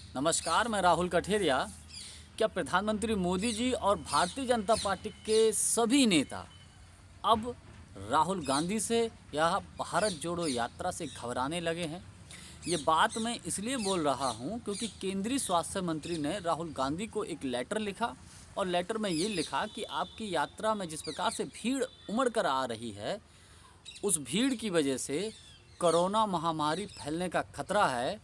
नमस्कार, मैं राहुल कठेरिया। क्या प्रधानमंत्री मोदी जी और भारतीय जनता पार्टी के सभी नेता अब राहुल गांधी से या भारत जोड़ो यात्रा से घबराने लगे हैं? ये बात मैं इसलिए बोल रहा हूँ क्योंकि केंद्रीय स्वास्थ्य मंत्री ने राहुल गांधी को एक लेटर लिखा और लेटर में ये लिखा कि आपकी यात्रा में जिस प्रकार से भीड़ उमड़ कर आ रही है, उस भीड़ की वजह से कोरोना महामारी फैलने का खतरा है।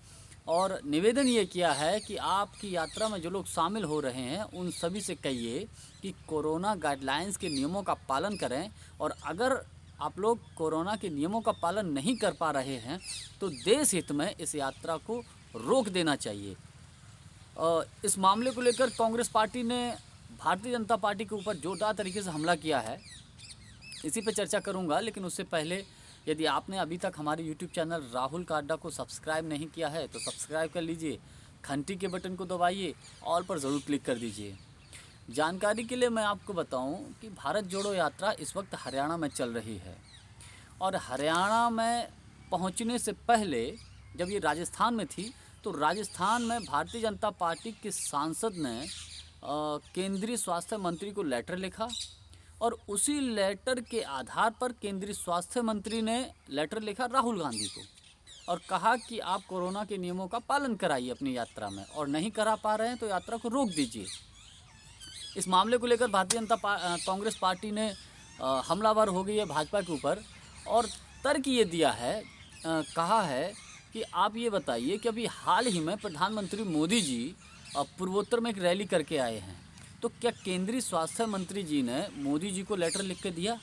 और निवेदन ये किया है कि आपकी यात्रा में जो लोग शामिल हो रहे हैं उन सभी से कहिए कि कोरोना गाइडलाइंस के नियमों का पालन करें, और अगर आप लोग कोरोना के नियमों का पालन नहीं कर पा रहे हैं तो देश हित में इस यात्रा को रोक देना चाहिए। इस मामले को लेकर कांग्रेस पार्टी ने भारतीय जनता पार्टी के ऊपर जोरदार तरीके से हमला किया है। इसी पे चर्चा करूंगा, लेकिन उससे पहले यदि आपने अभी तक हमारे यूट्यूब चैनल राहुल काड्डा को सब्सक्राइब नहीं किया है तो सब्सक्राइब कर लीजिए, घंटी के बटन को दबाइए, ऑल पर ज़रूर क्लिक कर दीजिए। जानकारी के लिए मैं आपको बताऊं कि भारत जोड़ो यात्रा इस वक्त हरियाणा में चल रही है, और हरियाणा में पहुंचने से पहले जब ये राजस्थान में थी तो राजस्थान में भारतीय जनता पार्टी के सांसद ने केंद्रीय स्वास्थ्य मंत्री को लेटर लिखा, और उसी लेटर के आधार पर केंद्रीय स्वास्थ्य मंत्री ने लेटर लिखा राहुल गांधी को और कहा कि आप कोरोना के नियमों का पालन कराइए अपनी यात्रा में, और नहीं करा पा रहे हैं तो यात्रा को रोक दीजिए। इस मामले को लेकर भारतीय जनता कांग्रेस पार्टी ने हमलावर हो गई है भाजपा के ऊपर, और तर्क ये दिया है, कहा है कि आप ये बताइए कि अभी हाल ही में प्रधानमंत्री मोदी जी पूर्वोत्तर में एक रैली करके आए हैं, तो क्या केंद्रीय स्वास्थ्य मंत्री जी ने मोदी जी को लेटर लिख के दिया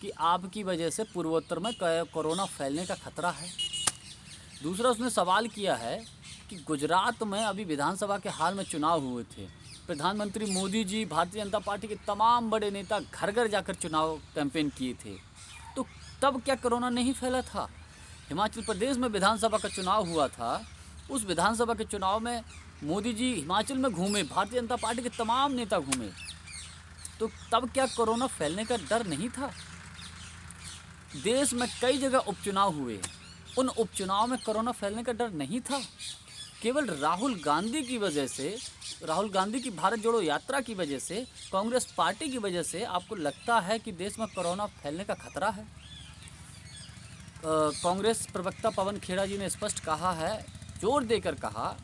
कि आपकी वजह से पूर्वोत्तर में कोरोना फैलने का खतरा है? दूसरा, उसने सवाल किया है कि गुजरात में अभी विधानसभा के हाल में चुनाव हुए थे, प्रधानमंत्री मोदी जी, भारतीय जनता पार्टी के तमाम बड़े नेता घर घर जाकर चुनाव कैंपेन किए थे, तो तब क्या कोरोना नहीं फैला था? हिमाचल प्रदेश में विधानसभा का चुनाव हुआ था, उस विधानसभा के चुनाव में मोदी जी हिमाचल में घूमे, भारतीय जनता पार्टी के तमाम नेता घूमे, तो तब क्या कोरोना फैलने का डर नहीं था? देश में कई जगह उपचुनाव हुए, उन उपचुनाव में कोरोना फैलने का डर नहीं था? केवल राहुल गांधी की वजह से, राहुल गांधी की भारत जोड़ो यात्रा की वजह से, कांग्रेस पार्टी की वजह से आपको लगता है कि देश में कोरोना फैलने का खतरा है? कांग्रेस प्रवक्ता पवन खेड़ा जी ने स्पष्ट कहा है, जोर देकर कहा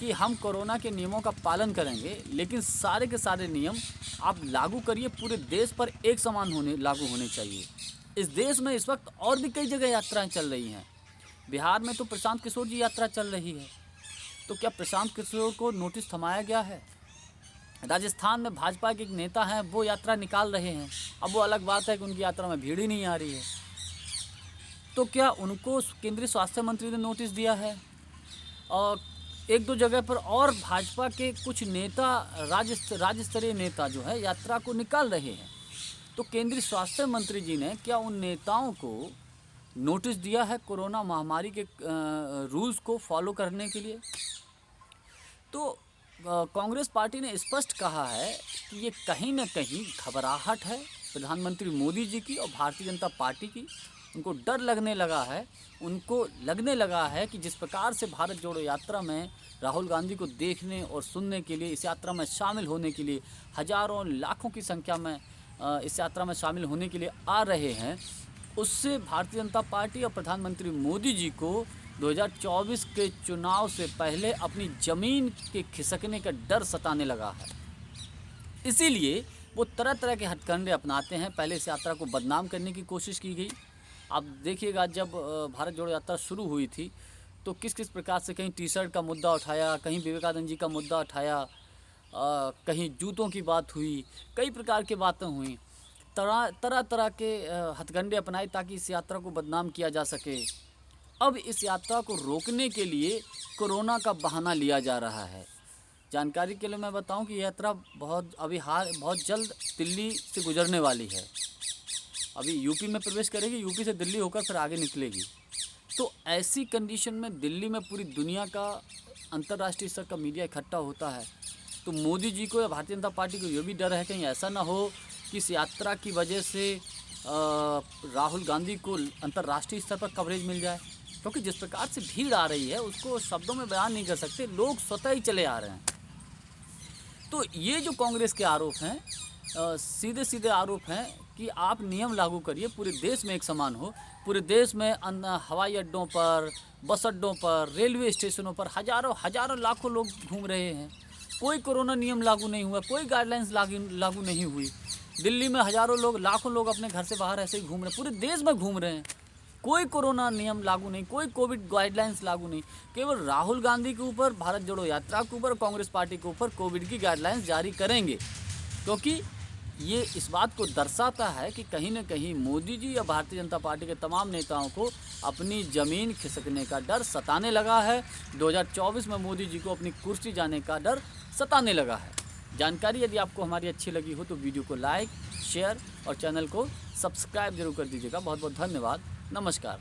कि हम कोरोना के नियमों का पालन करेंगे, लेकिन सारे के सारे नियम आप लागू करिए, पूरे देश पर एक समान लागू होने चाहिए। इस देश में इस वक्त और भी कई जगह यात्राएं चल रही हैं। बिहार में तो प्रशांत किशोर जी यात्रा चल रही है, तो क्या प्रशांत किशोर को नोटिस थमाया गया है? राजस्थान में भाजपा के एक नेता हैं, वो यात्रा निकाल रहे हैं, अब वो अलग बात है कि उनकी यात्रा में भीड़ ही नहीं आ रही है, तो क्या उनको केंद्रीय स्वास्थ्य मंत्री ने नोटिस दिया है? और एक दो जगह पर और भाजपा के कुछ नेता, राज्य स्तरीय नेता जो है यात्रा को निकाल रहे हैं, तो केंद्रीय स्वास्थ्य मंत्री जी ने क्या उन नेताओं को नोटिस दिया है कोरोना महामारी के रूल्स को फॉलो करने के लिए? तो कांग्रेस पार्टी ने स्पष्ट कहा है कि ये कहीं ना कहीं घबराहट है प्रधानमंत्री मोदी जी की और भारतीय जनता पार्टी की। उनको डर लगने लगा है, उनको लगने लगा है कि जिस प्रकार से भारत जोड़ो यात्रा में राहुल गांधी को देखने और सुनने के लिए, इस यात्रा में शामिल होने के लिए हज़ारों लाखों की संख्या में इस यात्रा में शामिल होने के लिए आ रहे हैं, उससे भारतीय जनता पार्टी और प्रधानमंत्री मोदी जी को 2024 के चुनाव से पहले अपनी ज़मीन के खिसकने का डर सताने लगा है। इसीलिए वो तरह तरह के हथकंडे अपनाते हैं। पहले इस यात्रा को बदनाम करने की कोशिश की गई। आप देखिएगा, जब भारत जोड़ो यात्रा शुरू हुई थी तो किस किस प्रकार से कहीं टी शर्ट का मुद्दा उठाया, कहीं विवेकानंद जी का मुद्दा उठाया, कहीं जूतों की बात हुई, कई प्रकार की बातें हुई, तरह तरह के हथकंडे अपनाए ताकि इस यात्रा को बदनाम किया जा सके। अब इस यात्रा को रोकने के लिए कोरोना का बहाना लिया जा रहा है। जानकारी के लिए मैं बताऊं कि यात्रा बहुत जल्द दिल्ली से गुजरने वाली है। अभी यूपी में प्रवेश करेगी, यूपी से दिल्ली होकर फिर आगे निकलेगी। तो ऐसी कंडीशन में दिल्ली में पूरी दुनिया का, अंतर्राष्ट्रीय स्तर का मीडिया इकट्ठा होता है, तो मोदी जी को या भारतीय जनता पार्टी को ये भी डर है कहीं ऐसा ना हो कि इस यात्रा की वजह से राहुल गांधी को अंतर्राष्ट्रीय स्तर पर कवरेज मिल जाए, क्योंकि जिस प्रकार से भीड़ आ रही है उसको शब्दों में बयान नहीं कर सकते, लोग स्वतः ही चले आ रहे हैं। तो ये जो कांग्रेस के आरोप हैं, सीधे सीधे आरोप हैं कि आप नियम लागू करिए, पूरे देश में एक समान हो, पूरे देश में हवाई अड्डों पर, बस अड्डों पर, रेलवे स्टेशनों पर हजारों लाखों लोग घूम रहे हैं, कोई कोरोना नियम लागू नहीं हुआ, कोई गाइडलाइंस लागू नहीं हुई। दिल्ली में हजारों लोग, लाखों लोग अपने घर से बाहर ऐसे ही घूम रहे हैं, पूरे देश में घूम रहे हैं, कोई कोरोना नियम लागू नहीं, कोई कोविड गाइडलाइंस लागू नहीं। केवल राहुल गांधी के ऊपर, भारत जोड़ो यात्रा के ऊपर, कांग्रेस पार्टी के ऊपर कोविड की गाइडलाइंस जारी करेंगे, क्योंकि ये इस बात को दर्शाता है कि कहीं न कहीं मोदी जी या भारतीय जनता पार्टी के तमाम नेताओं को अपनी ज़मीन खिसकने का डर सताने लगा है। 2024 में मोदी जी को अपनी कुर्सी जाने का डर सताने लगा है। जानकारी यदि आपको हमारी अच्छी लगी हो तो वीडियो को लाइक, शेयर और चैनल को सब्सक्राइब जरूर कर दीजिएगा। बहुत बहुत धन्यवाद। नमस्कार।